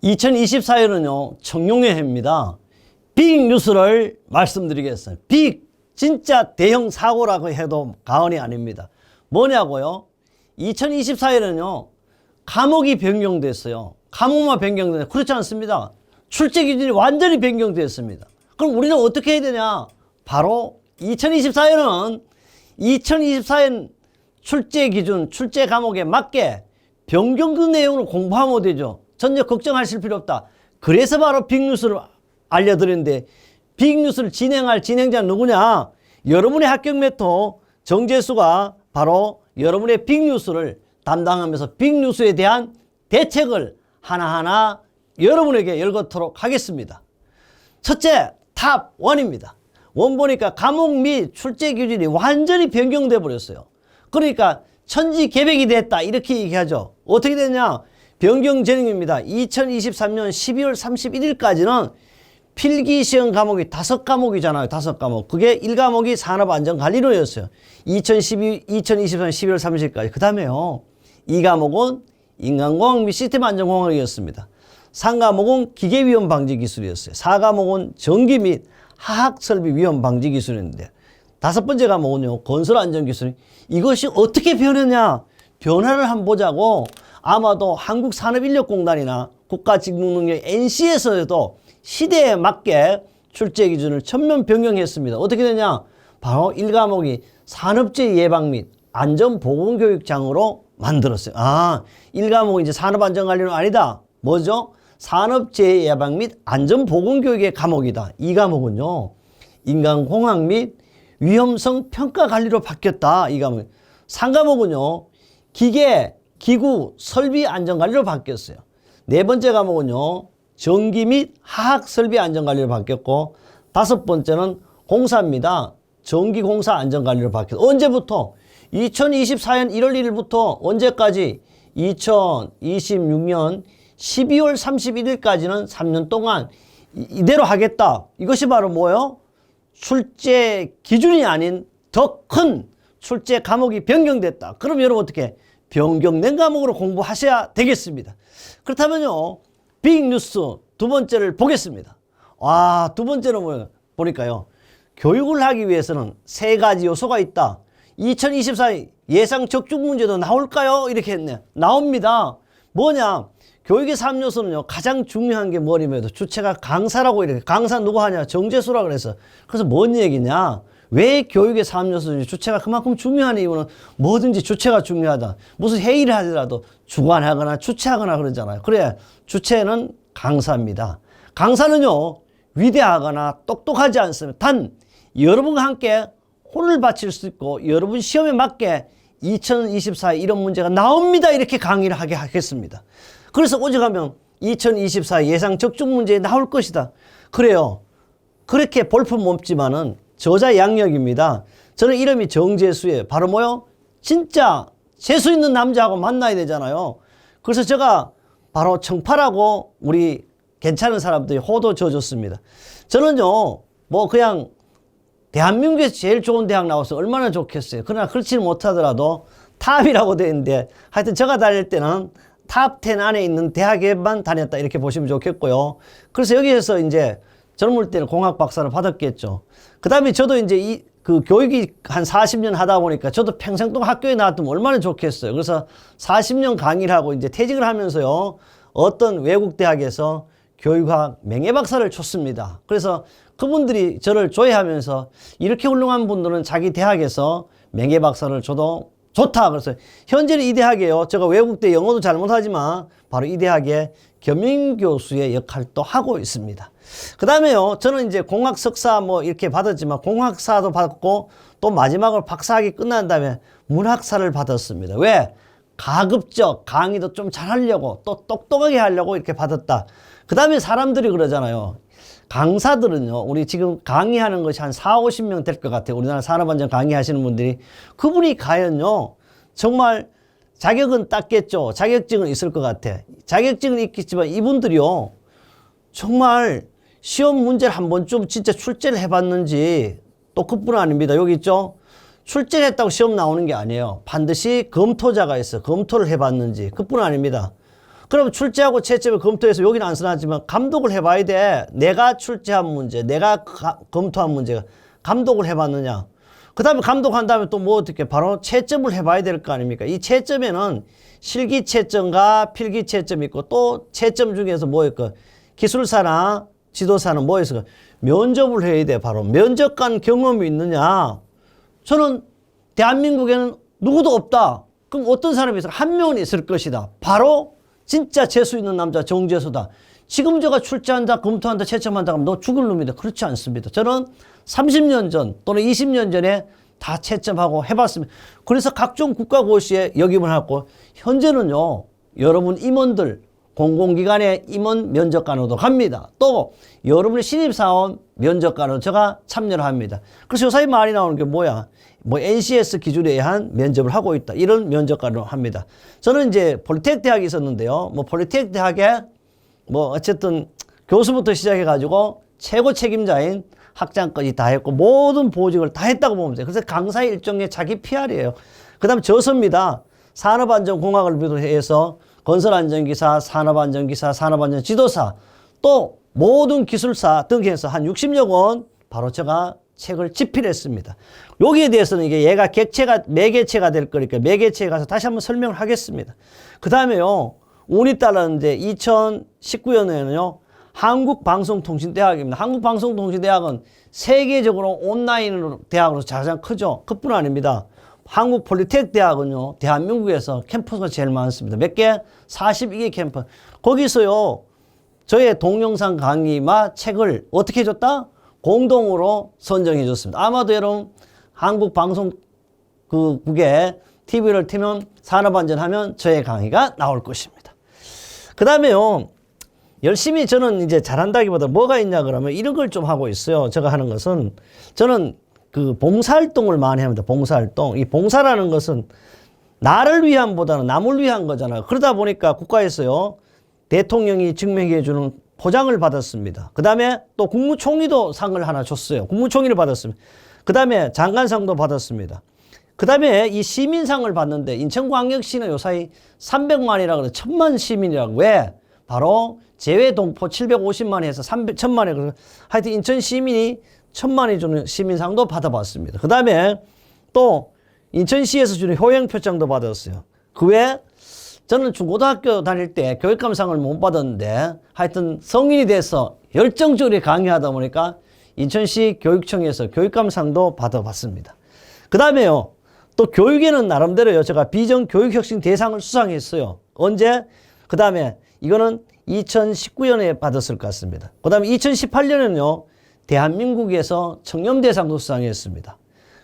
2024년은요, 청룡의 해입니다. 빅 뉴스를 말씀드리겠어요. 빅, 진짜 대형 사고라고 해도 과언이 아닙니다. 뭐냐고요? 2024년은요, 과목이 변경됐어요. 과목만 변경됐어요. 그렇지 않습니다. 출제 기준이 완전히 변경됐습니다. 그럼 우리는 어떻게 해야 되냐? 바로 2024년은 2024년 출제 기준, 출제 과목에 맞게 변경된 내용을 공부하면 되죠. 전혀 걱정하실 필요 없다. 그래서 바로 빅뉴스를 알려드리는데, 빅뉴스를 진행할 진행자는 누구냐? 여러분의 합격 메토 정재수가 바로 여러분의 빅뉴스를 담당하면서 빅뉴스에 대한 대책을 하나하나 여러분에게 열거토록 하겠습니다. 첫째, 탑 1입니다. 원 보니까 과목 및 출제 기준이 완전히 변경돼 버렸어요. 그러니까 천지개벽이 됐다 이렇게 얘기하죠. 어떻게 됐냐? 변경 진행입니다. 2023년 12월 31일까지는 필기시험 과목이 5과목이잖아요. 5과목. 그게 1과목이 산업안전관리론이었어요. 2023년 12월 30일까지. 그 다음에요, 2과목은 인간공학 및 시스템 안전공학이었습니다. 3과목은 기계위험 방지 기술이었어요. 4과목은 전기 및 화학설비 위험 방지 기술이었는데, 5번째 과목은요, 건설 안전 기술. 이것이 어떻게 변했냐? 변화를 한번 보자고. 아마도 한국산업인력공단이나 국가직무능력 NC에서도 시대에 맞게 출제 기준을 전면 변경했습니다. 어떻게 되냐? 바로 1과목이 산업재해 예방 및 안전보건교육장으로 만들었어요. 1과목은 이제 산업안전관리는 아니다. 뭐죠? 산업재해 예방 및 안전보건교육의 과목이다. 2과목은요, 인간공학 및 위험성 평가관리로 바뀌었다. 2과목. 3과목은요, 기구 설비 안전관리로 바뀌었어요. 4번째 과목은요, 전기 및 화학 설비 안전관리로 바뀌었고, 5번째는 공사입니다. 전기공사 안전관리로 바뀌었어요. 언제부터? 2024년 1월 1일부터 언제까지? 2026년 12월 31일까지는 3년 동안 이대로 하겠다. 이것이 바로 뭐예요? 출제 기준이 아닌 더 큰 출제 과목이 변경됐다. 그럼 여러분 어떻게? 변경된 과목으로 공부하셔야 되겠습니다. 그렇다면요, 빅뉴스 두 번째를 보겠습니다. 두 번째는 뭐예요? 보니까요, 교육을 하기 위해서는 3가지 요소가 있다. 2024 예상 적중 문제도 나올까요? 이렇게 했네. 나옵니다. 뭐냐? 교육의 3요소는요, 가장 중요한 게 뭐냐면 주체가 강사라고 이렇게. 강사 누구 하냐? 정재수라 그래서. 그래서 뭔 얘기냐? 왜 교육의 3요소인지, 주체가 그만큼 중요한 이유는 뭐든지 주체가 중요하다. 무슨 회의를 하더라도 주관하거나 주체하거나 그러잖아요. 그래, 주체는 강사입니다. 강사는요, 위대하거나 똑똑하지 않습니다. 단 여러분과 함께 혼을 바칠 수 있고 여러분 시험에 맞게 2024 이런 문제가 나옵니다. 이렇게 강의를 하게 하겠습니다. 그래서 오직하면 2024 예상 적중 문제에 나올 것이다. 그래요. 그렇게 볼품 없지만은 저자 양력입니다. 저는 이름이 정재수예요. 바로 뭐요? 진짜 재수 있는 남자하고 만나야 되잖아요. 그래서 제가 바로 청파라고 우리 괜찮은 사람들이 호도 줘줬습니다. 저는요, 뭐 그냥 대한민국에서 제일 좋은 대학 나와서 얼마나 좋겠어요. 그러나 그렇지는 못하더라도 탑이라고 되어 있는데, 하여튼 제가 다닐 때는 탑 10 안에 있는 대학에만 다녔다 이렇게 보시면 좋겠고요. 그래서 여기에서 이제 젊을 때는 공학 박사를 받았겠죠. 그 다음에 저도 이제 그 교육이 한 40년 하다 보니까 저도 평생 동안 학교에 나왔으면 얼마나 좋겠어요. 그래서 40년 강의를 하고 이제 퇴직을 하면서요, 어떤 외국 대학에서 교육학 명예박사를 줬습니다. 그래서 그분들이 저를 조회하면서 이렇게 훌륭한 분들은 자기 대학에서 명예박사를 줘도 좋다. 그래서 현재는 이 대학에요, 제가 외국대 영어도 잘 못하지만 바로 이 대학에 겸임교수의 역할도 하고 있습니다. 그 다음에요, 저는 이제 공학 석사 뭐 이렇게 받았지만 공학사도 받았고, 또 마지막으로 박사학위 끝난 다음에 문학사를 받았습니다. 왜? 가급적 강의도 좀 잘하려고, 또 똑똑하게 하려고 이렇게 받았다. 그 다음에 사람들이 그러잖아요. 강사들은요, 우리 지금 강의하는 것이 한 40-50명 될 것 같아요. 우리나라 산업안전 강의하시는 분들이. 그분이 과연요, 정말 자격은 땄겠죠. 자격증은 있을 것 같아. 자격증은 있겠지만 이분들이요, 정말 시험 문제를 한 번쯤 진짜 출제를 해봤는지. 또 그뿐 아닙니다. 여기 있죠? 출제를 했다고 시험 나오는 게 아니에요. 반드시 검토자가 있어. 검토를 해봤는지. 그뿐 아닙니다. 그럼 출제하고 채점을 검토해서 여기는 안 써놨지만 감독을 해봐야 돼. 내가 출제한 문제, 내가 검토한 문제가 감독을 해봤느냐. 그 다음에 감독한 다음에 또 뭐 어떻게 바로 채점을 해봐야 될 거 아닙니까? 이 채점에는 실기 채점과 필기 채점이 있고 또 채점 중에서 뭐 있고 기술사나 지도사는 뭐 있어? 면접을 해야 돼. 바로 면접관 경험이 있느냐. 저는 대한민국에는 누구도 없다. 그럼 어떤 사람이 있어? 한 명은 있을 것이다. 바로 진짜 재수 있는 남자 정재수다. 지금 제가 출제한다, 검토한다, 채점한다 하면 너 죽을 놈이다. 그렇지 않습니다. 저는 30년 전 또는 20년 전에 다 채점하고 해봤습니다. 그래서 각종 국가고시에 역임을 하고 현재는요. 여러분 임원들 공공기관의 임원 면접관으로도 갑니다. 또 여러분의 신입사원 면접관으로 제가 참여를 합니다. 그래서 요사이 말이 나오는 게 뭐야? 뭐 NCS 기준에 의한 면접을 하고 있다. 이런 면접관으로 합니다. 저는 이제 폴리텍 대학에 있었는데요. 뭐 폴리텍 대학에 뭐 어쨌든 교수부터 시작해가지고 최고 책임자인 학장까지 다 했고 모든 보직을 다 했다고 보면 돼요. 그래서 강사의 일종의 자기 PR이에요. 그 다음에 저서입니다. 산업안전공학을 비롯해서 건설안전기사, 산업안전기사, 산업안전지도사 또 모든 기술사 등해서 한 60여 권 바로 제가 책을 집필했습니다. 여기에 대해서는 이게 얘가 객체가 매개체가 될 거니까 매개체에 가서 다시 한번 설명을 하겠습니다. 그 다음에요. 운이 따랐는데 2019년에는요. 한국방송통신대학입니다. 한국방송통신대학은 세계적으로 온라인 대학으로 가장 크죠. 그뿐 아닙니다. 한국폴리텍 대학은요. 대한민국에서 캠퍼스가 제일 많습니다. 몇 개? 42개 캠퍼스. 거기서요. 저의 동영상 강의와 책을 어떻게 해줬다? 공동으로 선정해 줬습니다. 아마도 여러분 한국방송국에 TV를 틀면 산업안전하면 저의 강의가 나올 것입니다. 그 다음에요. 열심히 저는 이제 잘한다기보다 뭐가 있냐 그러면 이런 걸 좀 하고 있어요. 제가 하는 것은 저는 그 봉사활동을 많이 합니다. 봉사활동. 이 봉사라는 것은 나를 위함보다는 남을 위한 거잖아요. 그러다 보니까 국가에서요. 대통령이 증명해 주는 포장을 받았습니다. 그 다음에 또 국무총리도 상을 하나 줬어요. 국무총리를 받았습니다. 그 다음에 장관상도 받았습니다. 그 다음에 이 시민상을 받는데 인천광역시는 요사이 300만이라고 그래서 1000만 시민이라고. 왜? 바로 재외동포 750만에 해서 1000만에 하여튼 인천 시민이 1000만이 주는 시민상도 받아봤습니다. 그 다음에 또 인천시에서 주는 효행표창도 받았어요. 그 외에 저는 중고등학교 다닐 때 교육감상을 못 받았는데 하여튼 성인이 돼서 열정적으로 강의하다 보니까 인천시 교육청에서 교육감상도 받아봤습니다. 그 다음에요. 또 교육에는 나름대로요. 제가 비전교육혁신 대상을 수상했어요. 언제? 그 다음에 이거는 2019년에 받았을 것 같습니다. 그 다음에 2018년에는요. 대한민국에서 청렴대상도 수상했습니다.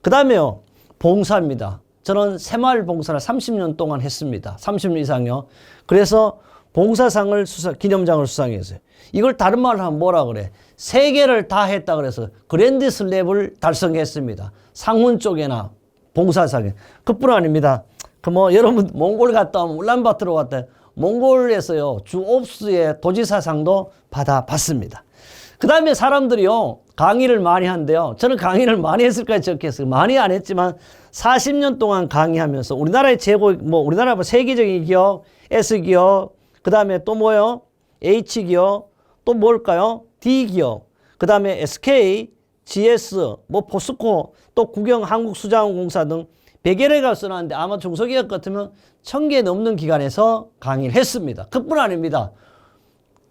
그 다음에요. 봉사입니다. 저는 새마을 봉사를 30년 동안 했습니다. 30년 이상요. 그래서 봉사상을 기념장을 수상했어요. 이걸 다른 말로 하면 뭐라 그래? 3개를 다 했다 그래서 그랜드 슬랩을 달성했습니다. 상훈 쪽에나 봉사상에. 그뿐 아닙니다. 그 뭐 여러분 몽골 갔다 오면 울란바토르 갔다 몽골에서요. 주옵스의 도지사상도 받아봤습니다. 그 다음에 사람들이요. 강의를 많이 한대요. 저는 강의를 많이 했을까요? 적겠어요. 많이 안 했지만 40년 동안 강의하면서 우리나라의 최고, 뭐 우리나라 세계적인 기업, S기업, 그 다음에 또 뭐요? H기업, 또 뭘까요? D기업, 그 다음에 SK, GS, 뭐 포스코, 또 국영 한국수자원공사 등 100여 개가 써놨는데 아마 중소기업 같으면 1000개 넘는 기관에서 강의를 했습니다. 그뿐 아닙니다.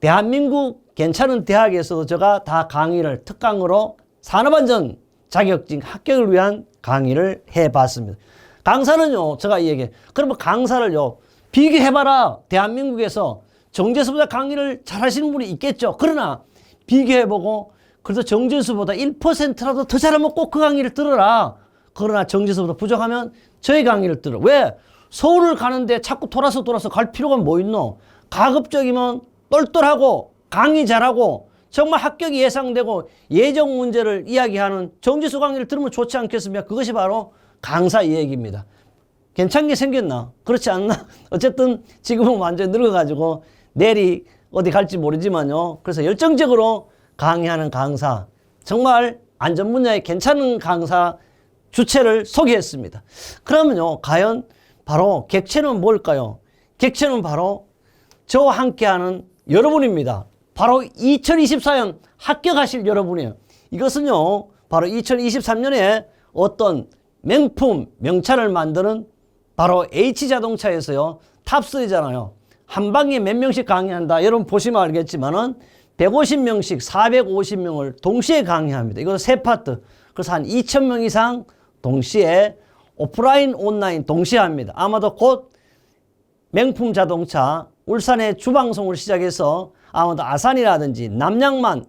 대한민국 괜찮은 대학에서도 제가 다 강의를 특강으로 산업안전 자격증 합격을 위한 강의를 해봤습니다. 강사는요, 제가 이 얘기, 그러면 강사를요, 비교해봐라. 대한민국에서 정재수보다 강의를 잘하시는 분이 있겠죠. 그러나 비교해보고, 그래서 정재수보다 1%라도 더 잘하면 꼭 그 강의를 들어라. 그러나 정재수보다 부족하면 저희 강의를 들어. 왜? 서울을 가는데 자꾸 돌아서 갈 필요가 뭐 있노? 가급적이면 똘똘하고 강의 잘하고 정말 합격이 예상되고 예정 문제를 이야기하는 정재수 강의를 들으면 좋지 않겠습니까? 그것이 바로 강사 얘기입니다. 괜찮게 생겼나? 그렇지 않나? 어쨌든 지금은 완전히 늙어가지고 내일이 어디 갈지 모르지만요. 그래서 열정적으로 강의하는 강사, 정말 안전 분야에 괜찮은 강사 주체를 소개했습니다. 그러면요, 과연 바로 객체는 뭘까요? 객체는 바로 저와 함께하는 여러분입니다. 바로 2024년 합격하실 여러분이에요. 이것은요, 바로 2023년에 어떤 명품, 명차를 만드는 바로 H자동차에서요, 탑3잖아요. 한 방에 몇 명씩 강의한다. 여러분 보시면 알겠지만은 150명씩 450명을 동시에 강의합니다. 이거 세 파트. 그래서 한 2,000명 이상 동시에 오프라인, 온라인 동시에 합니다. 아마도 곧 명품 자동차 울산의 주방송을 시작해서 아마도 아산이라든지 남양만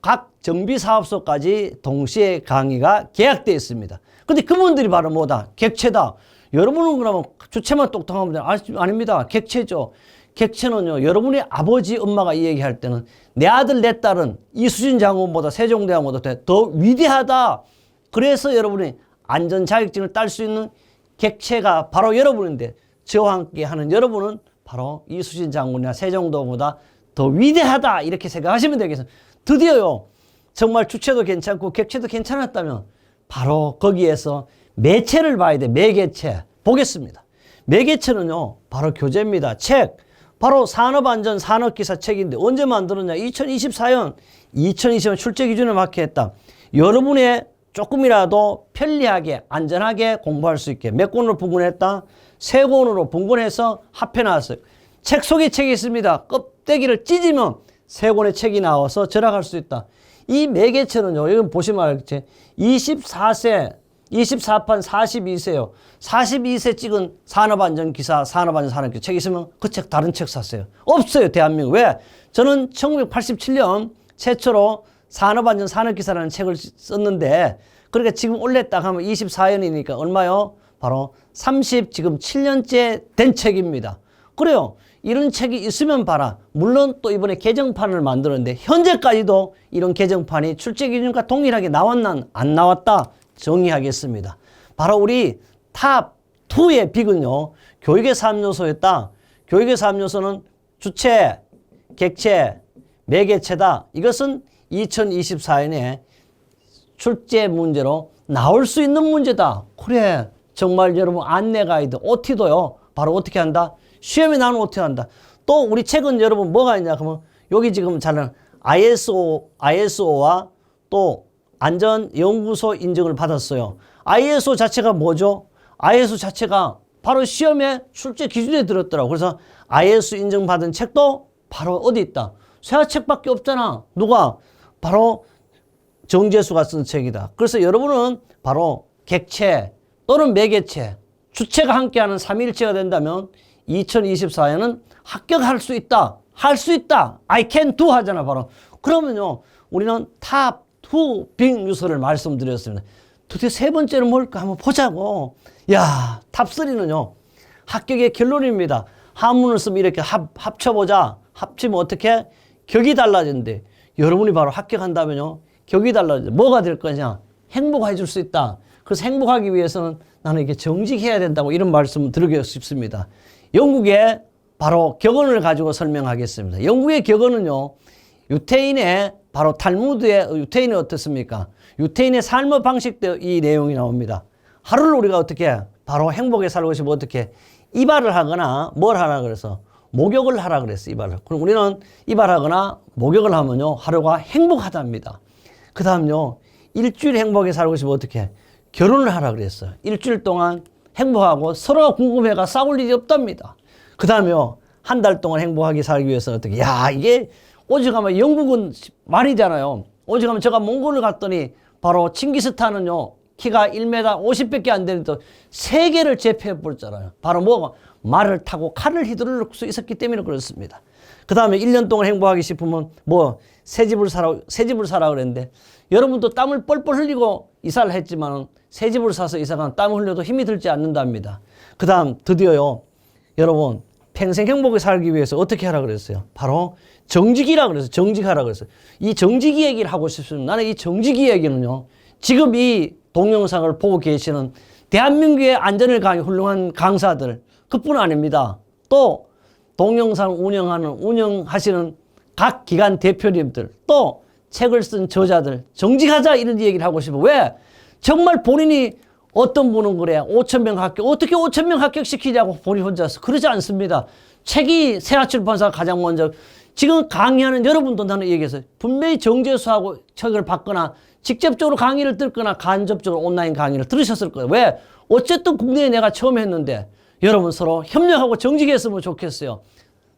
각 정비사업소까지 동시에 강의가 계약되어 있습니다. 근데 그분들이 바로 뭐다? 객체다. 여러분은 그러면 주체만 똑똑하면 아닙니다. 객체죠. 객체는요, 여러분의 아버지, 엄마가 이 얘기할 때는 내 아들, 내 딸은 이수진 장군보다 세종대왕보다 더 위대하다. 그래서 여러분이 안전 자격증을 딸 수 있는 객체가 바로 여러분인데, 저와 함께 하는 여러분은 바로 이수진 장군이나 세종도보다 더 위대하다. 이렇게 생각하시면 되겠습니다. 드디어요, 정말 주체도 괜찮고 객체도 괜찮았다면 바로 거기에서 매체를 봐야 돼. 매개체. 보겠습니다. 매개체는요, 바로 교재입니다. 책. 바로 산업안전 산업기사 책인데 언제 만들었냐? 2024년 출제 기준에 맞게 했다. 여러분의 조금이라도 편리하게 안전하게 공부할 수 있게 몇 권으로 분군했다? 3권으로 분군해서 합해놨어요. 책 속에 책이 있습니다. 껍데기를 찢으면 3권의 책이 나와서 절약할 수 있다. 이 매개체는요, 이건 보시면 알겠지? 24세 24판 42세요. 42세 찍은 산업안전기사, 산업안전산업기사 책 있으면 그 책 다른 책 샀어요. 없어요, 대한민국. 왜? 저는 1987년 최초로 산업안전산업기사라는 책을 썼는데, 그러니까 지금 올해 딱 하면 24년이니까 얼마요? 바로 지금 7년째 된 책입니다. 그래요. 이런 책이 있으면 봐라. 물론 또 이번에 개정판을 만들었는데 현재까지도 이런 개정판이 출제 기준과 동일하게 나왔나 안 나왔다 정의하겠습니다. 바로 우리 탑2의 빅은요, 교육의 3요소였다. 교육의 3요소는 주체, 객체, 매개체다. 이것은 2024년에 출제 문제로 나올 수 있는 문제다. 그래, 정말 여러분 안내 가이드, OT도요, 바로 어떻게 한다? 시험에 나오는 OT 한다. 또 우리 책은 여러분 뭐가 있냐? 그러면 여기 지금 잘하는 ISO와 또 안전연구소 인증을 받았어요. ISO 자체가 뭐죠? ISO 자체가 바로 시험에 출제 기준에 들었더라고. 그래서 ISO 인증받은 책도 바로 어디 있다? 세화책밖에 없잖아. 누가? 바로 정재수가 쓴 책이다. 그래서 여러분은 바로 객체 또는 매개체, 주체가 함께하는 삼위일체가 된다면 2024년은 합격할 수 있다. 할 수 있다. I can do 하잖아, 바로. 그러면요, 우리는 탑2 빅 뉴스를 말씀드렸습니다. 도대체 세 번째는 뭘까? 한번 보자고. 야, 탑3는요, 합격의 결론입니다. 한문을 쓰면 이렇게 합쳐보자. 합치면 어떻게? 격이 달라진대. 여러분이 바로 합격한다면요, 격이 달라져. 뭐가 될 거냐? 행복해 줄 수 있다. 그래서 행복하기 위해서는 나는 이렇게 정직해야 된다고 이런 말씀을 드리고 싶습니다. 영국의 바로 격언을 가지고 설명하겠습니다. 영국의 격언은요, 유태인의 바로 탈무드의 유태인이 어떻습니까? 유태인의 삶의 방식대 이 내용이 나옵니다. 하루를 우리가 어떻게 바로 행복에 살고 싶으면 어떻게 이발을 하거나 뭘 하라 그래서 목욕을 하라 그랬어. 이발을. 그럼 우리는 이발하거나 목욕을 하면요, 하루가 행복하답니다. 그 다음요, 일주일 행복에 살고 싶으면 어떻게 결혼을 하라 그랬어요. 일주일 동안 행복하고 서로가 궁금해가 싸울 일이 없답니다. 그 다음에요, 한 달 동안 행복하게 살기 위해서는 어떻게, 야, 이게 오죽하면 영국은 말이잖아요. 오죽하면 제가 몽골을 갔더니 바로 칭기스탄은요, 키가 1m 50밖에 안 되는데 세계를 제패해버렸잖아요. 바로 뭐가? 말을 타고 칼을 휘두를 수 있었기 때문에 그렇습니다. 그 다음에 1년 동안 행복하기 싶으면 뭐 새 집을 사라 그랬는데, 여러분도 땀을 뻘뻘 흘리고 이사를 했지만 새 집을 사서 이사가면 땀을 흘려도 힘이 들지 않는답니다. 그 다음 드디어요, 여러분 평생 행복하게 살기 위해서 어떻게 하라 그랬어요? 바로 정직이라 그랬어요. 정직하라 그랬어요. 이 정직이 얘기를 하고 싶습니다. 나는 이 정직이 얘기는요, 지금 이 동영상을 보고 계시는 대한민국의 안전을 강의 훌륭한 강사들 그뿐 아닙니다. 또 동영상 운영하시는 각 기관 대표님들, 또 책을 쓴 저자들, 정직하자 이런 얘기를 하고 싶어. 왜? 정말 본인이 어떤 분은 그래 5,000명 합격 어떻게 5,000명 합격시키냐고 본인 혼자서 그러지 않습니다. 책이 세아출판사가 가장 먼저 지금 강의하는 여러분도 나는 얘기했어요. 분명히 정재수하고 책을 받거나 직접적으로 강의를 듣거나 간접적으로 온라인 강의를 들으셨을 거예요. 왜? 어쨌든 국내에 내가 처음 했는데 여러분 서로 협력하고 정직했으면 좋겠어요.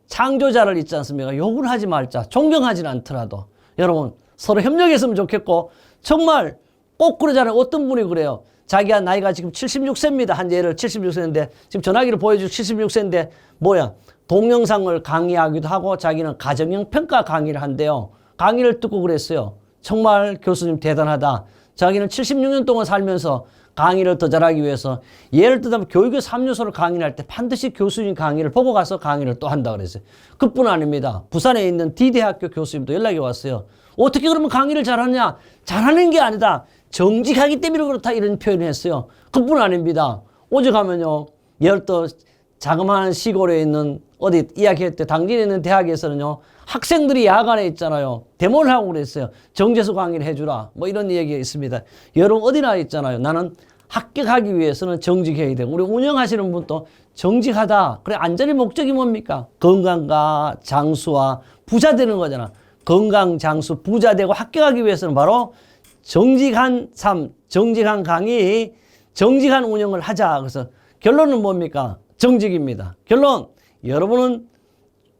창조자를 있지 않습니까? 욕을 하지 말자. 존경하진 않더라도 여러분 서로 협력했으면 좋겠고 정말 꼭 그러잖아요. 어떤 분이 그래요. 자기가 나이가 지금 76세입니다. 한 예를 76세인데 지금 전화기를 보여주고 76세인데 뭐야 동영상을 강의하기도 하고 자기는 가정형 평가 강의를 한대요. 강의를 듣고 그랬어요. 정말 교수님 대단하다. 자기는 76년 동안 살면서 강의를 더 잘하기 위해서 예를 들면 교육의 3요소를 강의를 할 때 반드시 교수님 강의를 보고 가서 강의를 또 한다 그랬어요. 그뿐 아닙니다. 부산에 있는 D대학교 교수님도 연락이 왔어요. 어떻게 그러면 강의를 잘하냐? 잘하는 게 아니다. 정직하기 때문에 그렇다 이런 표현을 했어요. 그뿐 아닙니다. 오직 하면요. 예를 들어 자그마한 시골에 있는 어디 이야기할 때 당진에 있는 대학에서는요. 학생들이 야간에 있잖아요. 데모를 하고 그랬어요. 정재수 강의를 해주라. 뭐 이런 얘기가 있습니다. 여러분 어디나 있잖아요. 나는 합격하기 위해서는 정직해야 되고 우리 운영하시는 분도 정직하다. 그래 안전의 목적이 뭡니까? 건강과 장수와 부자 되는 거잖아. 건강, 장수, 부자 되고 합격하기 위해서는 바로 정직한 삶, 정직한 강의, 정직한 운영을 하자. 그래서 결론은 뭡니까? 정직입니다. 결론, 여러분은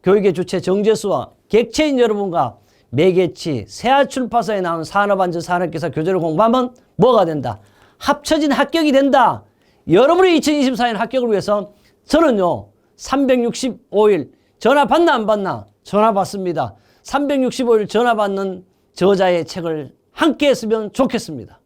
교육의 주체 정재수와 객체인 여러분과 매개치, 세아출판사에 나온 산업안전 산업기사 교재를 공부하면 뭐가 된다? 합쳐진 합격이 된다. 여러분의 2024년 합격을 위해서 저는요 365일 전화 받나 안 받나? 전화 받습니다. 365일 전화 받는 저자의 책을 함께 했으면 좋겠습니다.